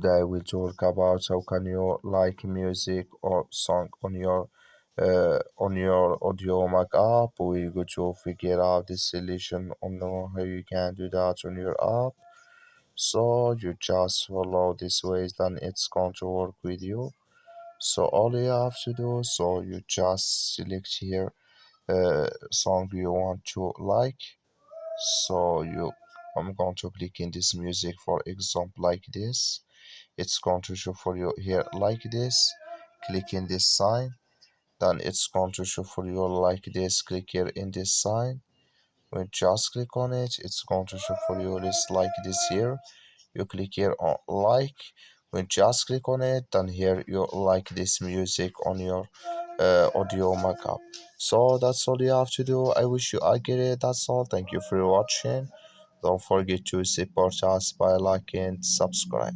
Today I will talk about how can you like music or song on your Audiomack app. We're going to figure out the solution on how you can do that on your app. So you just follow this ways, then it's going to work with you. So all you have to do, so you just select here song you want to like. So I'm going to click in this music, for example, like this. It's going to show for you here like this. Click in this sign, then it's going to show for you like this. Click here in this sign. When just click on it, it's going to show for you this like this here. You click here on like. When just click on it, then here you like this music on your Audiomack app. So that's all you have to do. I wish you I get it. That's all. Thank you for watching. Don't forget to support us by liking and subscribe.